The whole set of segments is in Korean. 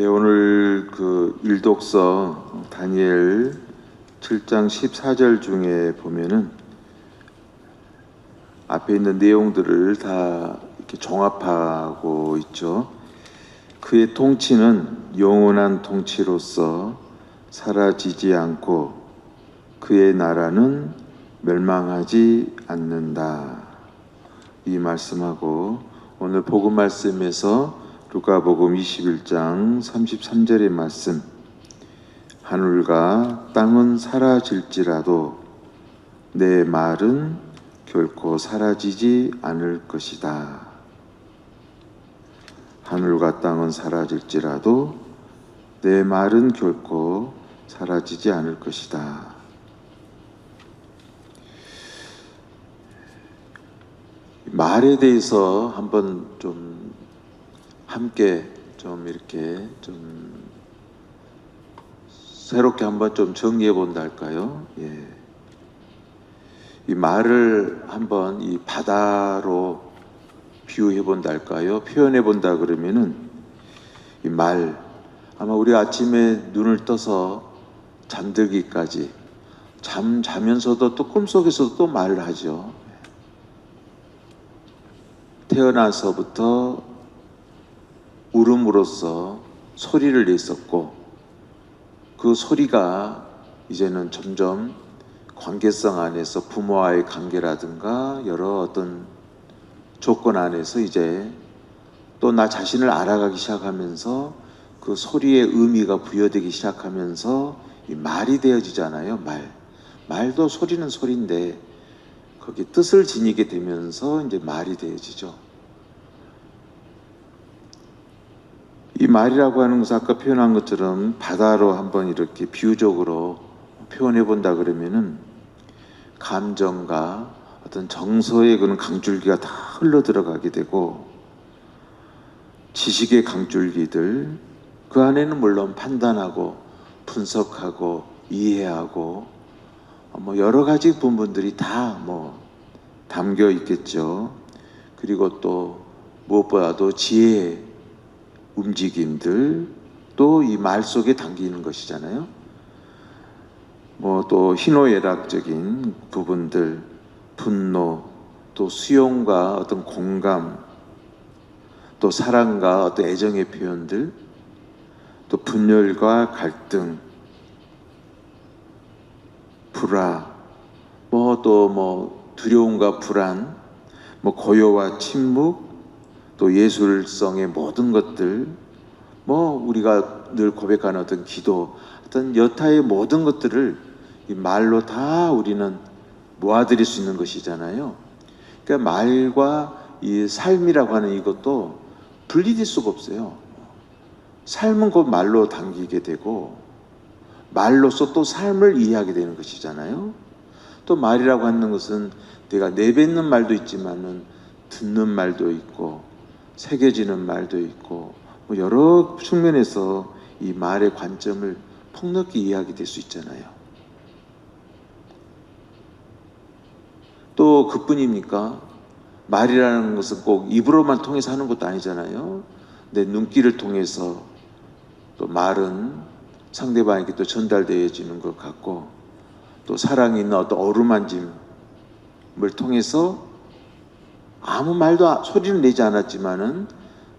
네, 오늘 그 일독서 다니엘 7장 14절 중에 보면은 앞에 있는 내용들을 다 이렇게 종합하고 있죠. 그의 통치는 영원한 통치로서 사라지지 않고 그의 나라는 멸망하지 않는다. 이 말씀하고 오늘 복음 말씀에서 루카복음 21장 33절의 말씀, 하늘과 땅은 사라질지라도 내 말은 결코 사라지지 않을 것이다. 하늘과 땅은 사라질지라도 내 말은 결코 사라지지 않을 것이다. 말에 대해서 한번 좀 함께 좀 이렇게 좀 새롭게 한번 좀 정리해 본다 할까요? 예. 이 말을 한번 이 바다로 비유해 본다 할까요? 표현해 본다 그러면은 이 말, 아마 우리 아침에 눈을 떠서 잠들기까지 자면서도 또 꿈속에서도 또 말을 하죠. 태어나서부터 울음으로써 소리를 냈었고, 그 소리가 이제는 점점 관계성 안에서 부모와의 관계라든가 여러 어떤 조건 안에서 이제 또 나 자신을 알아가기 시작하면서 그 소리의 의미가 부여되기 시작하면서 이 말이 되어지잖아요. 말도 소리는 소리인데 거기 뜻을 지니게 되면서 이제 말이 되어지죠. 이 말이라고 하는 것은 아까 표현한 것처럼 바다로 한번 이렇게 비유적으로 표현해 본다 그러면은 감정과 어떤 정서의 그런 강줄기가 다 흘러 들어가게 되고, 지식의 강줄기들, 그 안에는 물론 판단하고 분석하고 이해하고 뭐 여러 가지 부분들이 다 뭐 담겨 있겠죠. 그리고 또 무엇보다도 지혜의 움직임들, 또 이 말 속에 담기는 것이잖아요. 뭐 또 희노애락적인 부분들, 분노, 또 수용과 어떤 공감, 또 사랑과 어떤 애정의 표현들, 또 분열과 갈등, 불화, 또 두려움과 불안, 고요와 침묵, 또 예술성의 모든 것들, 우리가 늘 고백하는 어떤 기도, 어떤 여타의 모든 것들을 이 말로 다 우리는 모아드릴 수 있는 것이잖아요. 그러니까 말과 이 삶이라고 하는 이것도 분리될 수가 없어요. 삶은 곧 말로 담기게 되고, 말로써 또 삶을 이해하게 되는 것이잖아요. 또 말이라고 하는 것은 내가 내뱉는 말도 있지만은 듣는 말도 있고, 새겨지는 말도 있고, 여러 측면에서 이 말의 관점을 폭넓게 이해하게 될 수 있잖아요. 또 그뿐입니까? 말이라는 것은 꼭 입으로만 통해서 하는 것도 아니잖아요. 내 눈길을 통해서 또 말은 상대방에게 또 전달되어지는 것 같고, 또 사랑이 있는 어떤 어루만짐을 통해서 아무 말도 소리는 내지 않았지만은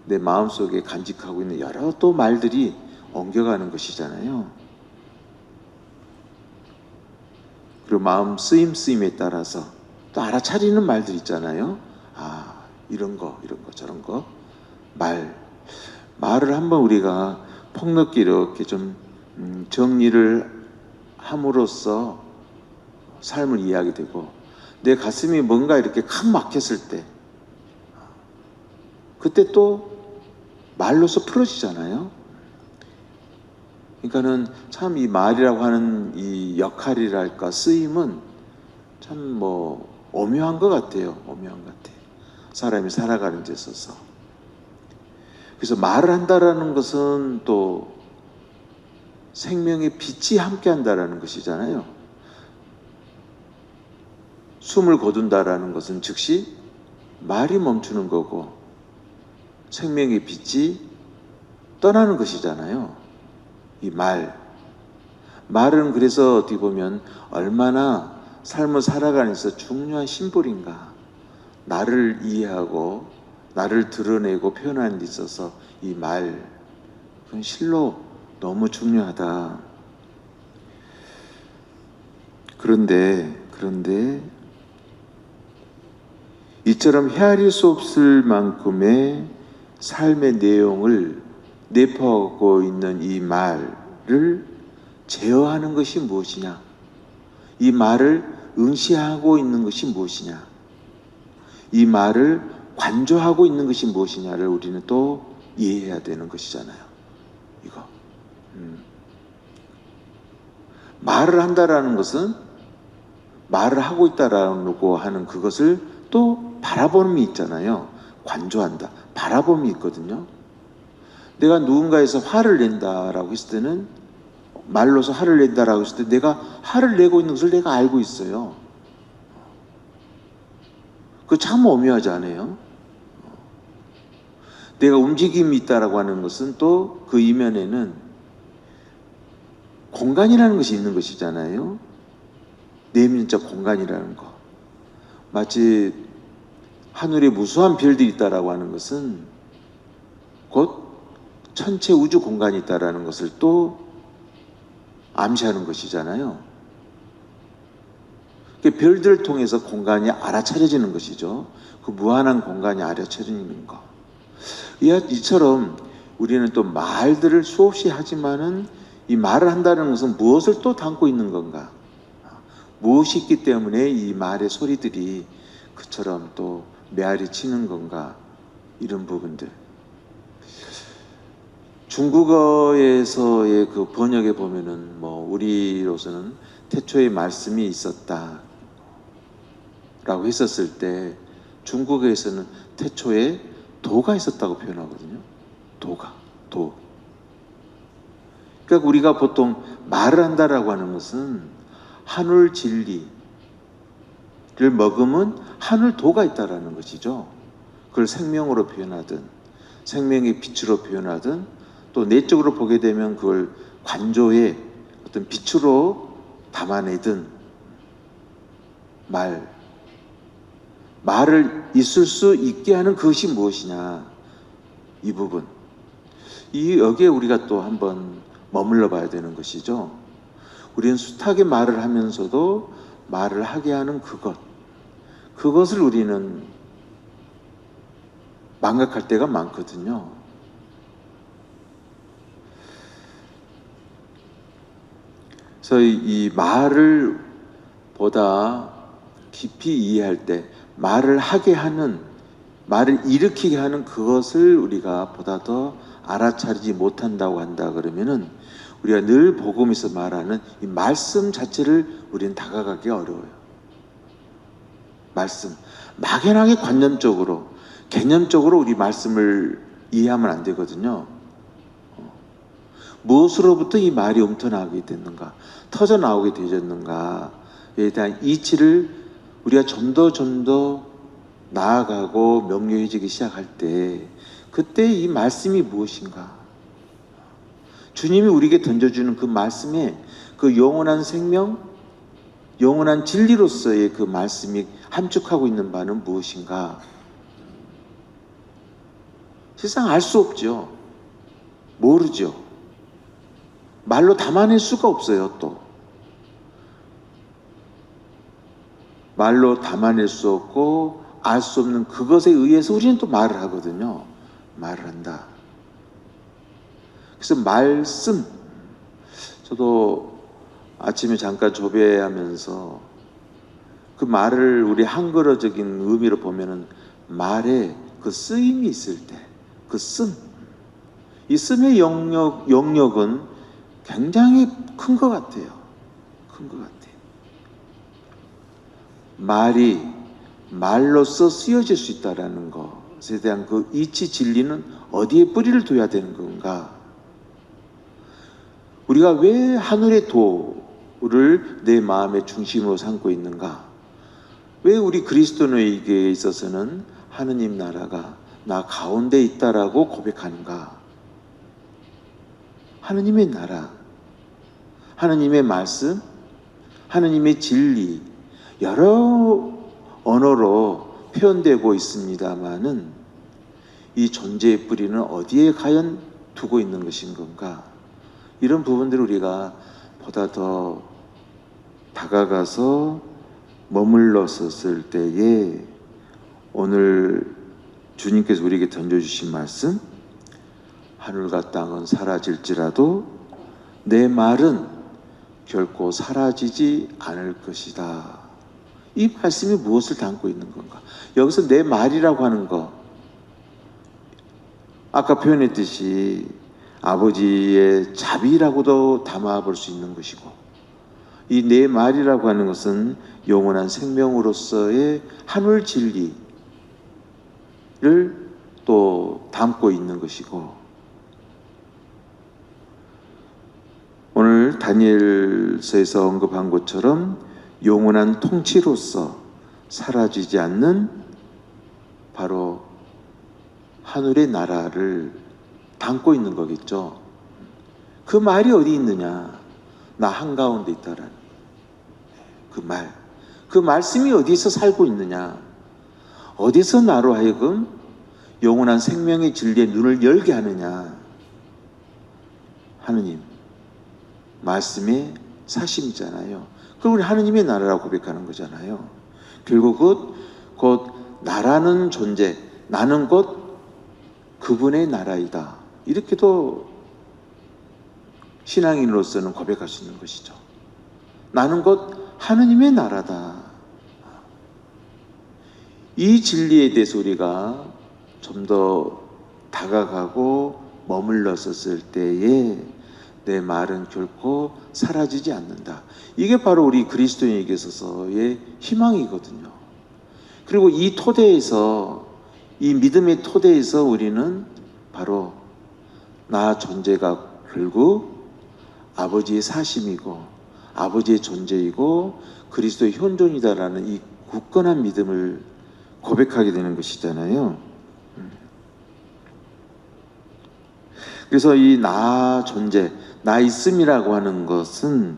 내 마음속에 간직하고 있는 여러 또 말들이 옮겨가는 것이잖아요. 그리고 마음 쓰임에 따라서 또 알아차리는 말들 있잖아요. 이런 거 저런 거. 말을 한번 우리가 폭넓게 이렇게 좀 정리를 함으로써 삶을 이해하게 되고, 내 가슴이 뭔가 이렇게 칵 막혔을 때 그때 또 말로서 풀어지잖아요. 그러니까는 참 이 말이라고 하는 이 역할이랄까, 쓰임은 참 오묘한 것 같아요. 오묘한 것 같아요. 사람이 살아가는 데 있어서. 그래서 말을 한다라는 것은 또 생명의 빛이 함께 한다라는 것이잖아요. 숨을 거둔다라는 것은 즉시 말이 멈추는 거고, 생명의 빛이 떠나는 것이잖아요. 이 말은 그래서 어떻게 보면 얼마나 삶을 살아가는 데서 중요한 심볼인가. 나를 이해하고 나를 드러내고 표현하는 데 있어서 이 그건 실로 너무 중요하다. 그런데 이처럼 헤아릴 수 없을 만큼의 삶의 내용을 내포하고 있는 이 말을 제어하는 것이 무엇이냐? 이 말을 응시하고 있는 것이 무엇이냐? 이 말을 관조하고 있는 것이 무엇이냐를 우리는 또 이해해야 되는 것이잖아요. 이거. 말을 한다라는 것은 말을 하고 있다라고 하는 그것을 또 바라봄이 있잖아요. 관조한다. 바라봄이 있거든요. 내가 누군가에서 화를 낸다라고 했을 때는 말로서 화를 낸다라고 했을 때 내가 화를 내고 있는 것을 내가 알고 있어요. 그거 참 오묘하지 않아요? 내가 움직임이 있다라고 하는 것은 또 그 이면에는 공간이라는 것이 있는 것이잖아요. 내면적 공간이라는 거. 마치 하늘에 무수한 별들이 있다라고 하는 것은 곧 전체 우주 공간이 있다라는 것을 또 암시하는 것이잖아요. 별들을 통해서 공간이 알아차려지는 것이죠. 그 무한한 공간이 알아차려지는 것. 이처럼 우리는 또 말들을 수없이 하지만은 이 말을 한다는 것은 무엇을 또 담고 있는 건가? 무엇이 있기 때문에 이 말의 소리들이 그처럼 또 메아리 치는 건가? 이런 부분들. 중국어에서의 그 번역에 보면은 우리로서는 태초에 말씀이 있었다 라고 했었을 때 중국어에서는 태초에 도가 있었다고 표현하거든요. 도. 그러니까 우리가 보통 말을 한다라고 하는 것은 한울 진리를 먹으면 한울 도가 있다라는 것이죠. 그걸 생명으로 표현하든 생명의 빛으로 표현하든 또 내적으로 보게 되면 그걸 관조의 어떤 빛으로 담아내든 말을 있을 수 있게 하는 그것이 무엇이냐, 이 부분. 여기에 우리가 또 한번 머물러 봐야 되는 것이죠. 우리는 숱하게 말을 하면서도 말을 하게 하는 그것을 우리는 망각할 때가 많거든요. 그래서 이 말을 보다 깊이 이해할 때 말을 하게 하는, 말을 일으키게 하는 그것을 우리가 보다 더 알아차리지 못한다고 한다 그러면은 우리가 늘 복음에서 말하는 이 말씀 자체를 우리는 다가가기 어려워요. 말씀. 막연하게 관념적으로, 개념적으로 우리 말씀을 이해하면 안 되거든요. 무엇으로부터 이 말이 옮겨나오게 됐는가, 터져 나오게 되었는가에 대한 이치를 우리가 좀 더 나아가고 명료해지기 시작할 때 그때 이 말씀이 무엇인가, 주님이 우리에게 던져주는 그 말씀에 그 영원한 생명, 영원한 진리로서의 그 말씀이 함축하고 있는 바는 무엇인가. 세상 알 수 없죠. 모르죠. 말로 담아낼 수가 없어요. 또 말로 담아낼 수 없고 알 수 없는 그것에 의해서 우리는 또 말을 하거든요. 말을 한다. 그래서 말씀, 저도 아침에 잠깐 조배하면서 그 말을 우리 한글어적인 의미로 보면은 말에 그 쓰임이 있을 때 그 이 씀의 영역은 굉장히 큰 것 같아요. 큰 것 같아요. 말이 말로써 쓰여질 수 있다는 것에 대한 그 이치 진리는 어디에 뿌리를 둬야 되는 건가? 우리가 왜 하늘의 도를 내 마음의 중심으로 삼고 있는가? 왜 우리 그리스도인에게 있어서는 하느님 나라가 나 가운데 있다라고 고백하는가? 하느님의 나라, 하느님의 말씀, 하느님의 진리, 여러 언어로 표현되고 있습니다마는 이 존재의 뿌리는 어디에 과연 두고 있는 것인 건가? 이런 부분들을 우리가 보다 더 다가가서 머물렀었을 때에 오늘 주님께서 우리에게 던져주신 말씀, 하늘과 땅은 사라질지라도 내 말은 결코 사라지지 않을 것이다. 이 말씀이 무엇을 담고 있는 건가? 여기서 내 말이라고 하는 거, 아까 표현했듯이 아버지의 자비라고도 담아볼 수 있는 것이고, 이 내 말이라고 하는 것은 영원한 생명으로서의 하늘 진리를 또 담고 있는 것이고, 오늘 다니엘서에서 언급한 것처럼 영원한 통치로서 사라지지 않는 바로 하늘의 나라를 담고 있는 거겠죠. 그 말이 어디 있느냐? 나 한가운데 있다라는 그 말, 그 말씀이 어디서 살고 있느냐? 어디서 나로 하여금 영원한 생명의 진리의 눈을 열게 하느냐? 하느님 말씀의 사심이잖아요. 그걸 우리 하느님의 나라라고 고백하는 거잖아요. 결국 곧 나라는 존재, 나는 곧 그분의 나라이다. 이렇게도 신앙인으로서는 고백할 수 있는 것이죠. 나는 곧 하느님의 나라다. 이 진리에 대해서 우리가 좀 더 다가가고 머물렀었을 때에 내 말은 결코 사라지지 않는다. 이게 바로 우리 그리스도인에게 있어서의 희망이거든요. 그리고 이 토대에서, 이 믿음의 토대에서 우리는 바로 나 존재가 결국 아버지의 사심이고 아버지의 존재이고 그리스도의 현존이다라는 이 굳건한 믿음을 고백하게 되는 것이잖아요. 그래서 이 나 존재, 나 있음이라고 하는 것은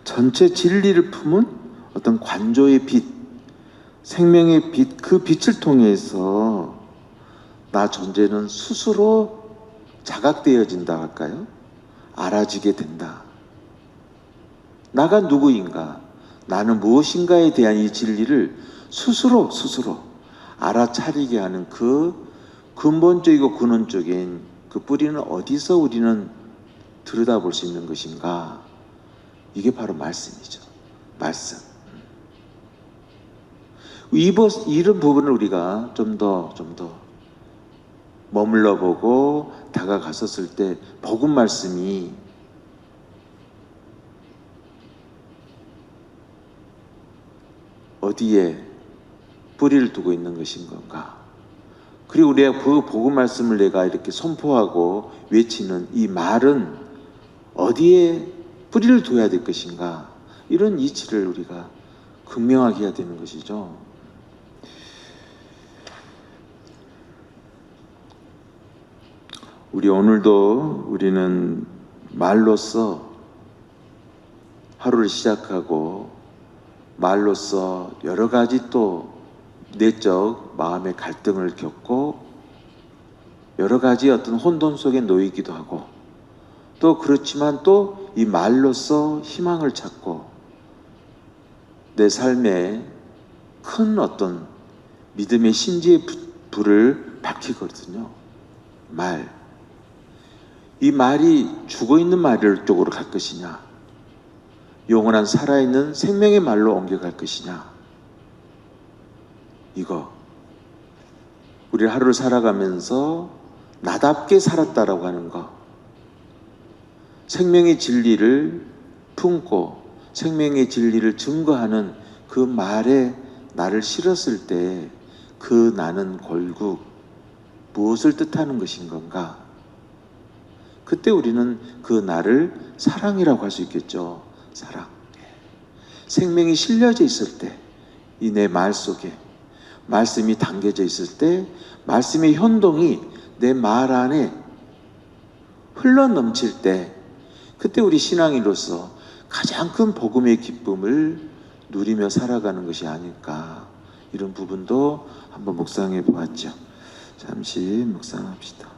전체 진리를 품은 어떤 관조의 빛, 생명의 빛, 그 빛을 통해서 나 존재는 스스로 자각되어진다 할까요? 알아지게 된다. 나가 누구인가, 나는 무엇인가에 대한 이 진리를 스스로 알아차리게 하는 그 근본적이고 근원적인 그 뿌리는 어디서 우리는 들여다볼 수 있는 것인가? 이게 바로 말씀이죠. 말씀. 이런 부분을 우리가 좀 더 머물러 보고 다가갔었을 때 복음 말씀이 어디에 뿌리를 두고 있는 것인 건가? 그리고 우리가 그 복음 말씀을 내가 이렇게 선포하고 외치는 이 말은 어디에 뿌리를 둬야 될 것인가? 이런 이치를 우리가 극명하게 해야 되는 것이죠. 오늘도 우리는 말로써 하루를 시작하고 말로써 여러 가지 또 내적 마음의 갈등을 겪고 여러 가지 어떤 혼돈 속에 놓이기도 하고 또 그렇지만 또 이 말로써 희망을 찾고 내 삶에 큰 어떤 믿음의 신지의 불을 밝히거든요. 말. 이 말이 죽어있는 말 쪽으로 갈 것이냐, 영원한 살아있는 생명의 말로 옮겨갈 것이냐, 이거 우리 하루를 살아가면서 나답게 살았다라고 하는 거, 생명의 진리를 품고 생명의 진리를 증거하는 그 말에 나를 실었을 때 그 나는 결국 무엇을 뜻하는 것인 건가? 그때 우리는 그 나를 사랑이라고 할 수 있겠죠. 사랑. 생명이 실려져 있을 때, 이 내 말 속에 말씀이 담겨져 있을 때, 말씀의 현동이 내 말 안에 흘러 넘칠 때 그때 우리 신앙인으로서 가장 큰 복음의 기쁨을 누리며 살아가는 것이 아닐까, 이런 부분도 한번 묵상해 보았죠. 잠시 묵상합시다.